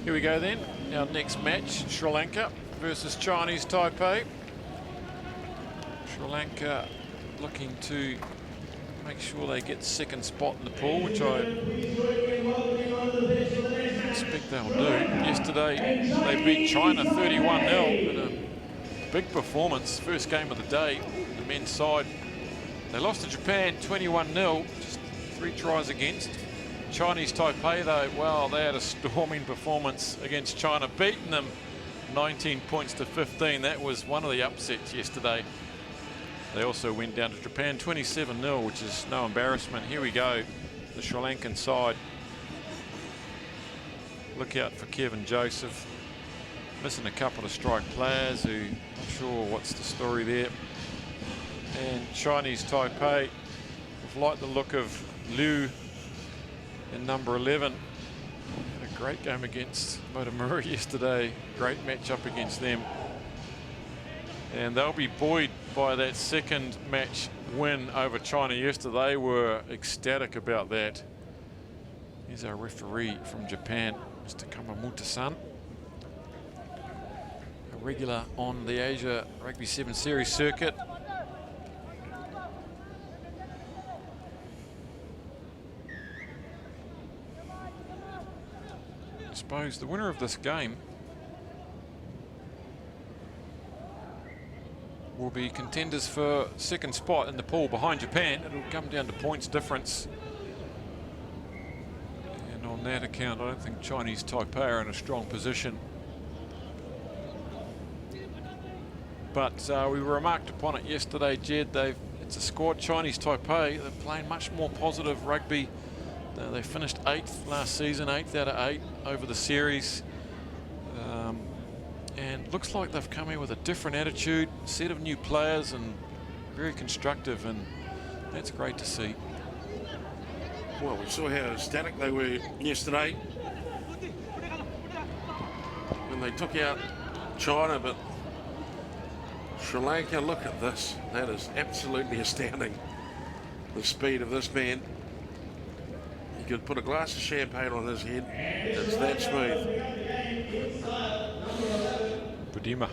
Here we go then. Our next match, Sri Lanka versus Chinese Taipei. Sri Lanka looking to make sure they get second spot in the pool, which I expect they'll do. Yesterday they beat China 31-0 in a big performance, first game of the day. The men's side, they lost to Japan 21-0, just 3 tries against. Chinese Taipei though, well, they had a storming performance against China, beating them 19 points to 15. That was one of the upsets yesterday. They also went down to Japan 27-0, which is no embarrassment. Here we go, the Sri Lankan side. Look out for Kevin Joseph. Missing a couple of strike players who, not sure what's the story there. And Chinese Taipei, I've liked the look of Liu in number 11. Had a great game against Motomura yesterday. Great matchup against them. And they'll be buoyed by that second match win over China yesterday. They were ecstatic about that. Here's our referee from Japan, Mr. Kamamoto-san. A regular on the Asia Rugby 7 Series circuit. I suppose the winner of this game will be contenders for second spot in the pool behind Japan. It'll come down to points difference. And on that account, I don't think Chinese Taipei are in a strong position. But we remarked upon it yesterday, Jed. It's a squad, Chinese Taipei. They're playing much more positive rugby. They finished 8th last season, 8th out of 8 over the series. And looks like they've come in with a different attitude, set of new players, and very constructive, and that's great to see. Well, we saw how static they were yesterday when they took out China, but Sri Lanka, look at this. That is absolutely astounding, the speed of this man. You could put a glass of champagne on his head. It's that smooth. Budima.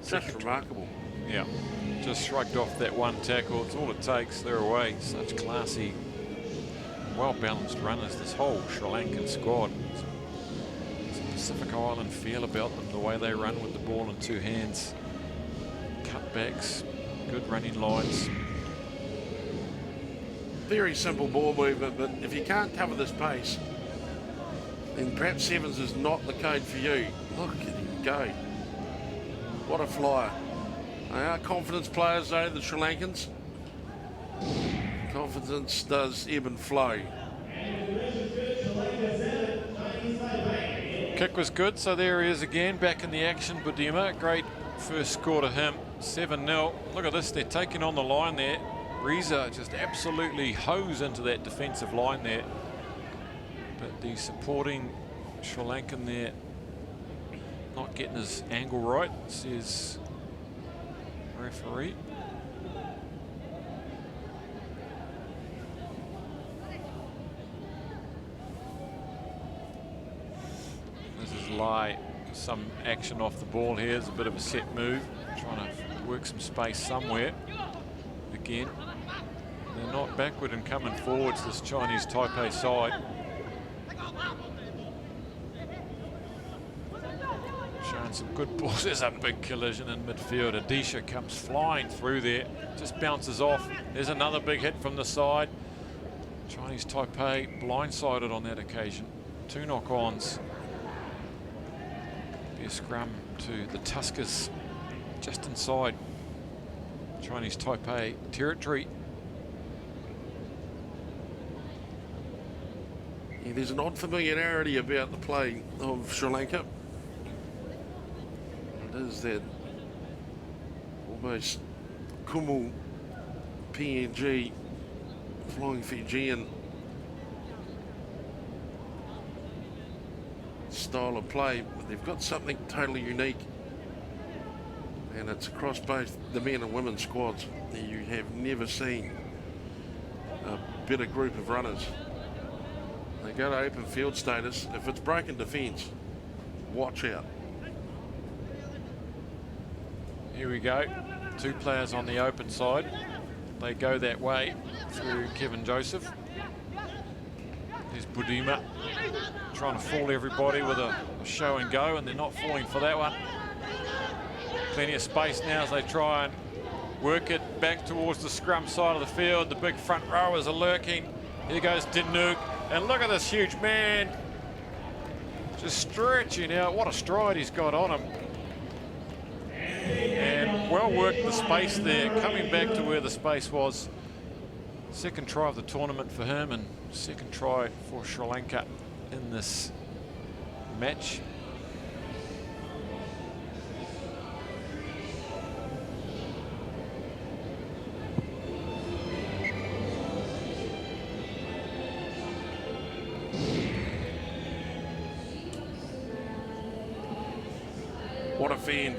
Just remarkable. Yeah, just shrugged off that one tackle. It's all it takes. They're away. Such classy, well-balanced runners, this whole Sri Lankan squad. It's a Pacific Island feel about them, the way they run with the ball in 2 hands. Cutbacks, good running lines. Very simple ball movement, but if you can't cover this pace, then perhaps sevens is not the code for you. Look at him go. What a flyer. They are confidence players though, the Sri Lankans. Confidence does ebb and flow. Kick was good, so there he is again, back in the action. Budima, great first score to him, 7-0. Look at this, they're taking on the line there. Reza just absolutely hose into that defensive line there. But the supporting Sri Lankan there not getting his angle right, says referee. This is Lai, some action off the ball here. It's a bit of a set move, trying to work some space somewhere. Again, they're not backward and coming forwards, this Chinese Taipei side. Showing some good balls. There's a big collision in midfield. Adisha comes flying through there, just bounces off. There's another big hit from the side. Chinese Taipei blindsided on that occasion. 2 knock-ons. Be a scrum to the Tuskers just inside Chinese Taipei territory. Yeah, there's an odd familiarity about the play of Sri Lanka. It is that almost Kumu PNG flying Fijian style of play, but they've got something totally unique, and it's across both the men and women's squads. You have never seen a better group of runners. They go to open field status. If it's broken defence, watch out. Here we go. 2 players on the open side. They go that way through Kevin Joseph. There's Budima trying to fool everybody with a show and go, and they're not falling for that one. Plenty of space now as they try and work it back towards the scrum side of the field. The big front rowers are lurking. Here goes Dinook, and look at this huge man just stretching out. What a stride he's got on him. And well worked the space there, coming back to where the space was. Second try of the tournament for him, and second try for Sri Lanka in this match. What a fiend.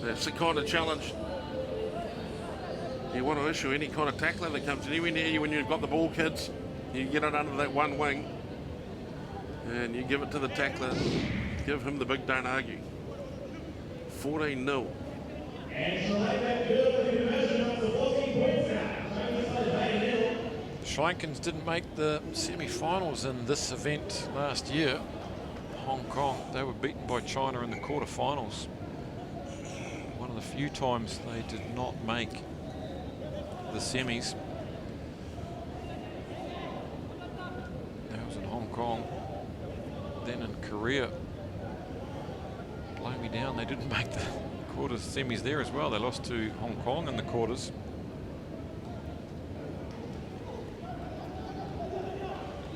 That's the kind of challenge you want to issue any kind of tackler that comes anywhere near you when you've got the ball, kids. You get it under that one wing and you give it to the tackler. Give him the big don't argue. 14-0. Sri Lankans didn't make the semi-finals in this event last year. Hong Kong, they were beaten by China in the quarter-finals. One of the few times they did not make the semis. That was in Hong Kong. Then in Korea, blow me down, they didn't make the quarters semis there as well. They lost to Hong Kong in the quarters.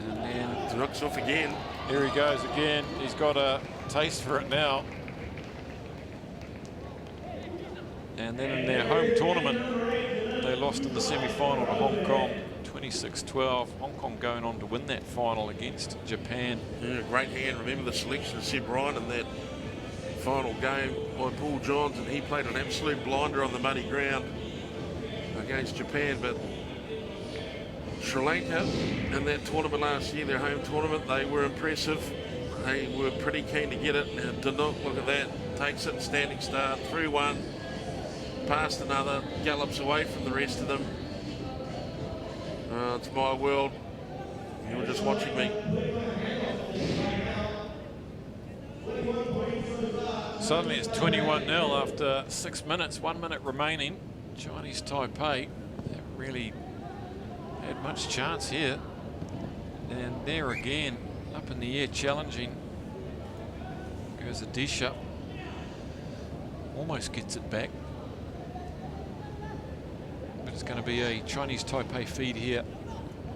And then Looks off again. here he goes again. He's got a taste for it now. And then in their home tournament, they lost in the semi-final to Hong Kong, 26-12. Hong Kong going on to win that final against Japan. Yeah, great hand. Remember the selection of Seb Ryan in that final game by Paul Johns, and he played an absolute blinder on the muddy ground against Japan. But Sri Lanka in that tournament last year, their home tournament, they were impressive. They were pretty keen to get it. And Dinook, look at that, takes it, standing start, through one, past another, gallops away from the rest of them. It's my world. You were just watching me. Suddenly it's 21-0 after 6 minutes, 1 minute remaining. Chinese Taipei haven't really had much chance here. And there again, up in the air challenging, goes Adisha. Almost gets it back. But it's going to be a Chinese Taipei feed here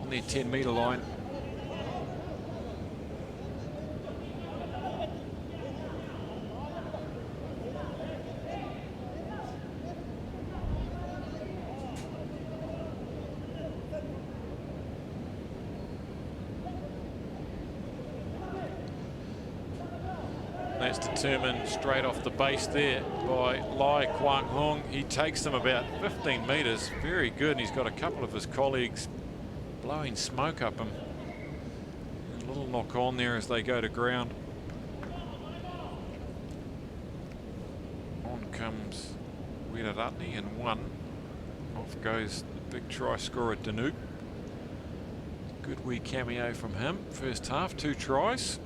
on their 10-metre line. That's determined straight off the base there by Lai Kwang Hung. He takes them about 15 metres. Very good. And he's got a couple of his colleagues blowing smoke up him. A little knock on there as they go to ground. On comes Wiratni and one. Off goes the big try scorer Danook. Good wee cameo from him. First half, 2 tries.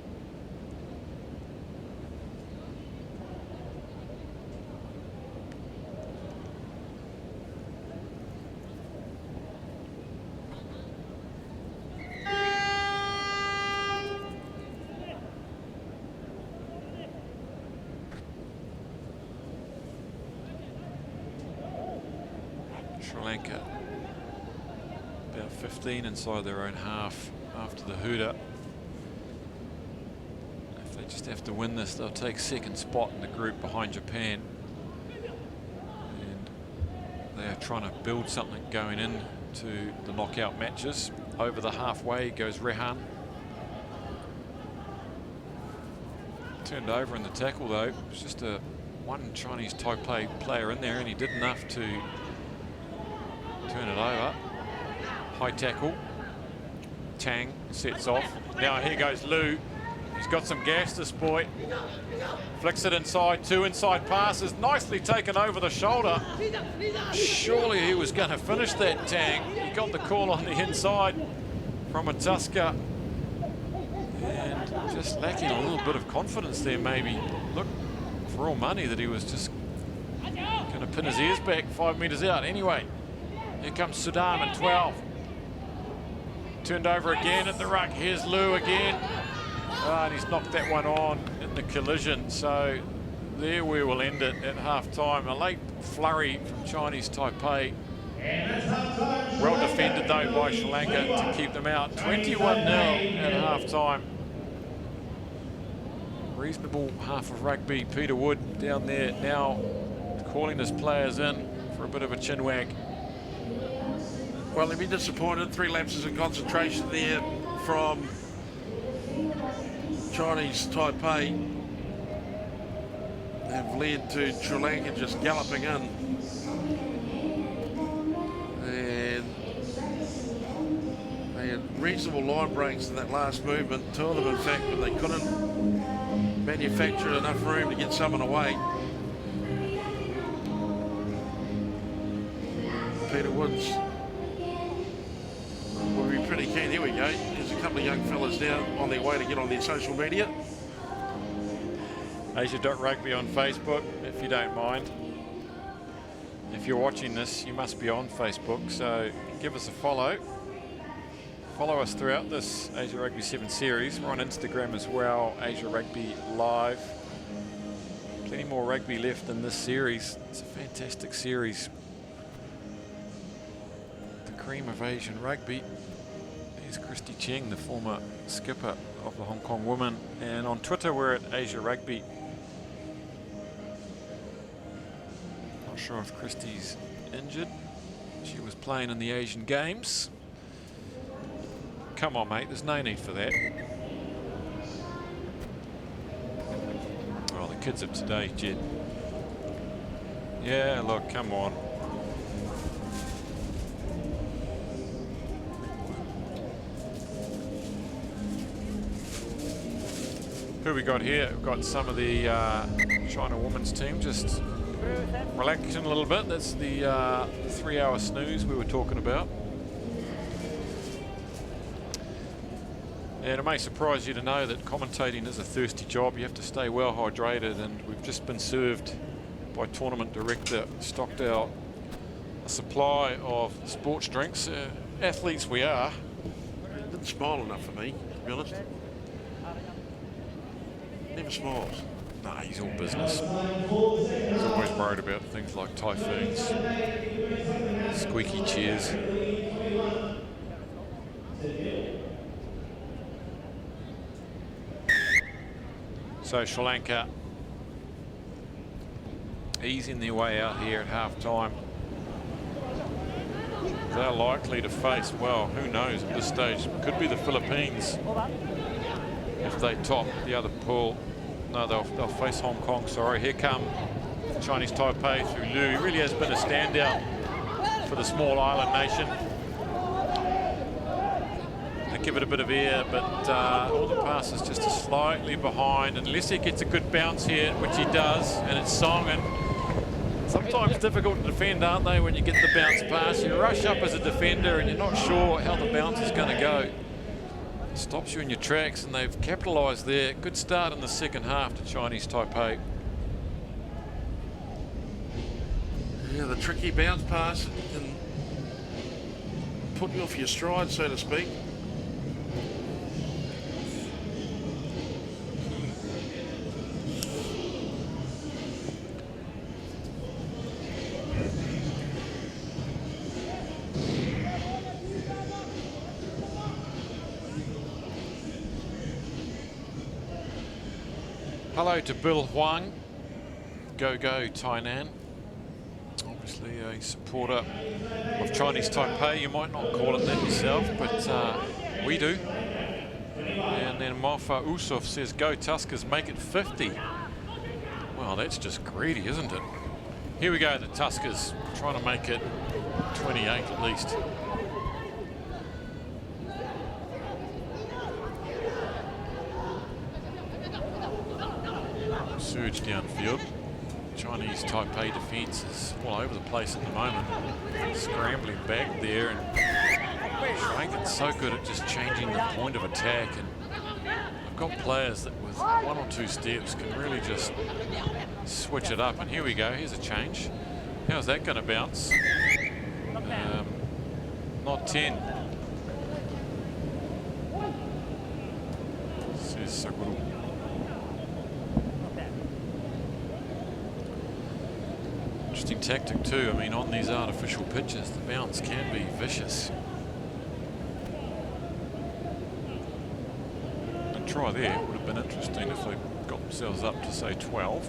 Sri Lanka about 15 inside their own half after the hooter. If they just have to win this, they'll take second spot in the group behind Japan. And they are trying to build something going into the knockout matches. Over the halfway goes Rehan. Turned over in the tackle though. It was just one Chinese Taipei player in there, and he did enough to turn it over. High tackle. Tang sets off. Now here goes Liu. He's got some gas, this boy. Flicks it inside, 2 inside passes. Nicely taken over the shoulder. Surely he was going to finish that, Tang. He got the call on the inside from a Tusker. And just lacking a little bit of confidence there, maybe. Look, for all money that he was just going to pin his ears back 5 metres out. Anyway, here comes Sudam in 12. Turned over again at the ruck. Here's Liu again. And he's knocked that one on in the collision. So there we will end it at half-time. A late flurry from Chinese Taipei. Well defended, though, by Sri Lanka to keep them out. 21-0 at half-time. Reasonable half of rugby. Peter Wood down there now calling his players in for a bit of a chin wag. Well, they've been disappointed. 3 lapses in concentration there from Chinese Taipei have led to Sri Lanka just galloping in. And they had reasonable line breaks in that last movement. 2 of them, in fact, but they couldn't manufacture enough room to get someone away. Peter Woods will be pretty keen. Here we go. There's a couple of young fellas now on their way to get on their social media. Asia.rugby on Facebook, if you don't mind. If you're watching this, you must be on Facebook, so give us a follow. Follow us throughout this Asia Rugby 7 series. We're on Instagram as well, Asia Rugby Live. Plenty more rugby left in this series. It's a fantastic series. The cream of Asian rugby. There's Christy Cheng, the former skipper of the Hong Kong women. And on Twitter, we're at Asia Rugby. Not sure if Christy's injured. She was playing in the Asian Games. Come on, mate, there's no need for that. Oh, the kids of today, Jed. Yeah, look, come on. Who we got here? We've got some of the China women's team just relaxing a little bit. That's the 3-hour snooze we were talking about. And it may surprise you to know that commentating is a thirsty job. You have to stay well hydrated, and we've just been served by tournament director Stockdale a supply of sports drinks. Athletes we are. It didn't smile enough for me, to be honest. Never smiles. No, he's all business. He's always worried about things like typhoons, squeaky chairs. So Sri Lanka easing their way out here at half-time. They're likely to face, well, who knows at this stage, could be the Philippines if they top the other pool. No, they'll face Hong Kong, sorry. Here come Chinese Taipei through Liu. He really has been a standout for the small island nation. They give it a bit of air, but all the passes just slightly behind. Unless he gets a good bounce here, which he does, and it's Song. And sometimes difficult to defend, aren't they, when you get the bounce pass? You rush up as a defender and you're not sure how the bounce is going to go. It stops you in your tracks, and they've capitalised there. Good start in the second half to Chinese Taipei. Yeah, the tricky bounce pass can put you off your stride, so to speak. Hello to Bill Huang, Go Tainan. Obviously a supporter of Chinese Taipei. You might not call it that yourself, but we do. And then Mofa Usuf says, go Tuskers, make it 50. Well, that's just greedy, isn't it? Here we go, the Tuskers, trying to make it 28 at least. surge downfield. Chinese Taipei defence is all over the place at the moment. Scrambling back there, and Sri Lanka's so good at just changing the point of attack, and I've got players that with 1 or 2 steps can really just switch it up. And here we go, here's a change. How's that going to bounce? Not 10. Says Sakuru. Interesting tactic too. I mean, on these artificial pitches, the bounce can be vicious. A try there would have been interesting if they got themselves up to say 12.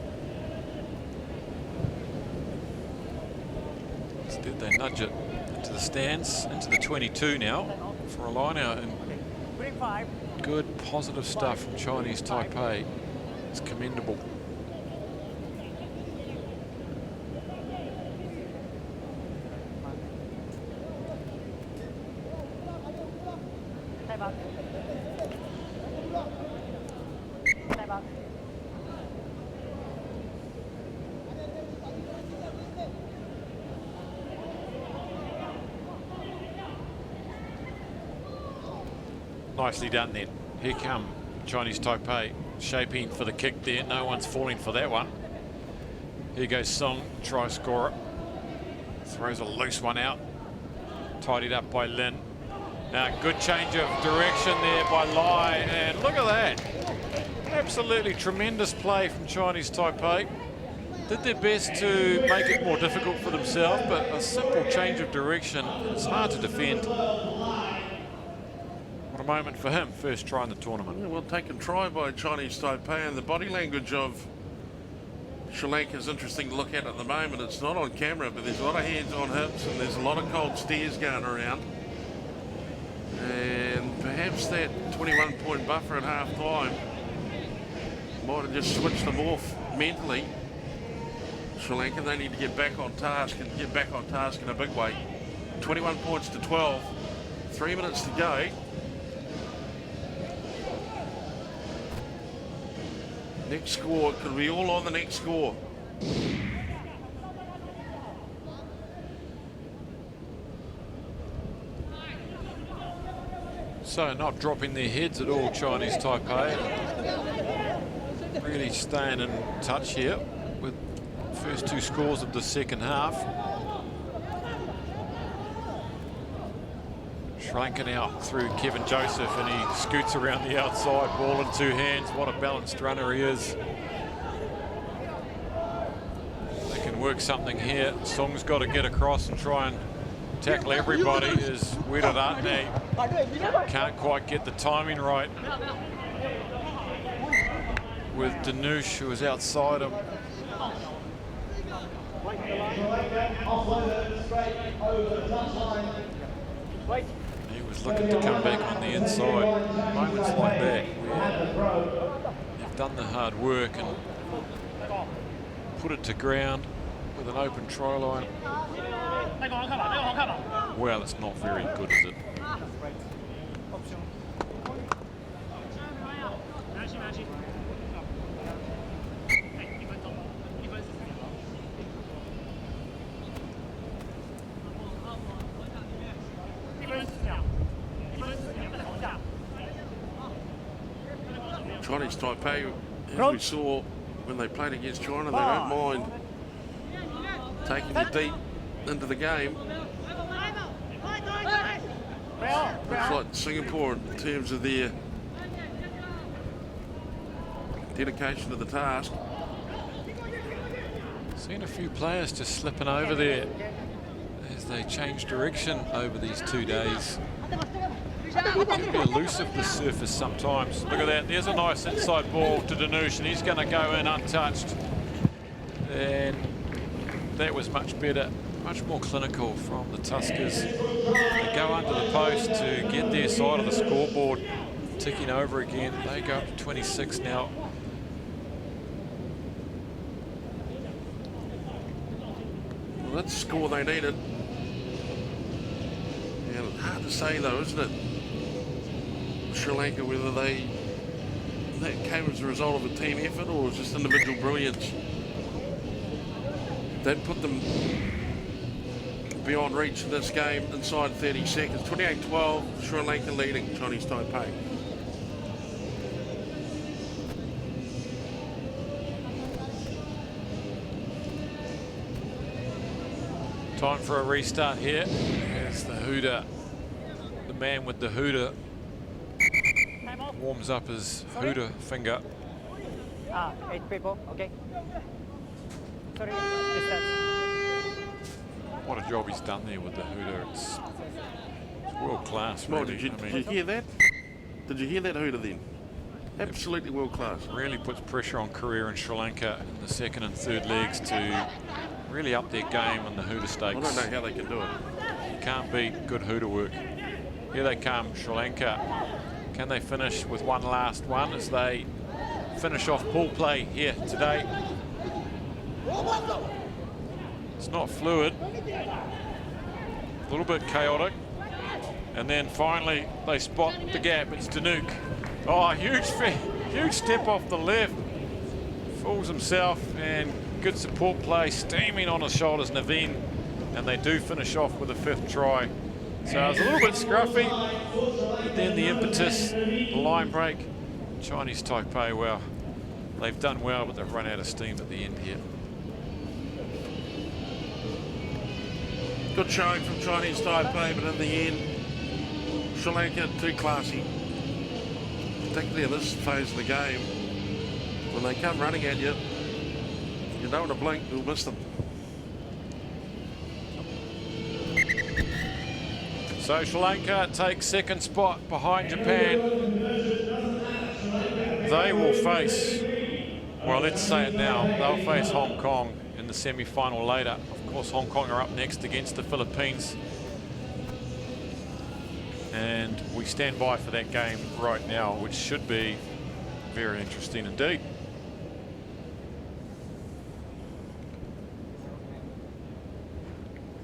Instead they nudge it into the stands, into the 22 now for a line out, and good positive stuff from Chinese Taipei. It's commendable. Nicely done then. Here come Chinese Taipei, shaping for the kick there. No one's falling for that one. Here goes Song, try scorer. Throws a loose one out. Tidied up by Lin. Now, good change of direction there by Lai, and look at that. Absolutely tremendous play from Chinese Taipei. Did their best to make it more difficult for themselves, but a simple change of direction, it's hard to defend. What a moment for him, first try in the tournament. Yeah, well taken try by Chinese Taipei, and the body language of Sri Lanka is interesting to look at the moment. It's not on camera, but there's a lot of hands on hips and there's a lot of cold stares going around. And perhaps that 21-point buffer at half-time might have just switched them off mentally. Sri Lanka, they need to get back on task and get back on task in a big way. 21 points to 12, 3 minutes to go. Next score, could be all on the next score. So not dropping their heads at all, Chinese Taipei. Really staying in touch here with the first 2 scores of the second half. Sri Lanka now through Kevin Joseph, and he scoots around the outside, ball in 2 hands. What a balanced runner he is. They can work something here. Song's got to get across and try and tackle everybody. Is Wiratne. Can't quite get the timing right with Danush, who is outside him. He was looking to come back on the inside. Moments like that where you've done the hard work and put it to ground with an open try line. Well, it's not very good, is it? Chinese Taipei, as we saw when they played against China, they don't mind taking it deep into the game. Looks like Singapore in terms of their dedication to the task. Seen a few players just slipping over there as they change direction over these 2 days. Can be elusive, the surface sometimes. Look at that, there's a nice inside ball to Danush, and he's going to go in untouched. And that was much better, much more clinical from the Tuskers. They go under the post to get their side of the scoreboard ticking over again. They go up to 26 now. Well, that's the score they needed. And hard to say though, isn't it? Sri Lanka, whether they that came as a result of a team effort or was just individual brilliance that put them beyond reach in this game inside 30 seconds. 28-12, Sri Lanka leading Chinese Taipei. Time for a restart here. Here's the hooter. The man with the hooter warms up his hooter finger. 8 people, okay. Sorry, What a job he's done there with the hooter. It's world class, Well, really. did you hear that? Did you hear that hooter then? Absolutely world class. Really puts pressure on Korea and Sri Lanka in the second and third legs to really up their game in the hooter stakes. I don't know how they can do it. You can't beat good hooter work. Here they come, Sri Lanka. Can they finish with one last one as they finish off pool play here today? It's not fluid, a little bit chaotic. And then finally they spot the gap. It's Danuk. Oh, huge step off the left. Fools himself, and good support play, steaming on his shoulders, Naveen. And they do finish off with a 5th try. So it was a little bit scruffy, but then the impetus, the line break. Chinese Taipei, well, they've done well, but they've run out of steam at the end here. Good showing from Chinese Taipei, but in the end, Sri Lanka too classy. Particularly in this phase of the game. When they come running at you, you don't want to blink, you'll miss them. So Sri Lanka takes 2nd spot behind Japan. They will face, well, let's say it now, they'll face Hong Kong in the semi-final later. Of course, Hong Kong are up next against the Philippines. And we stand by for that game right now, which should be very interesting indeed.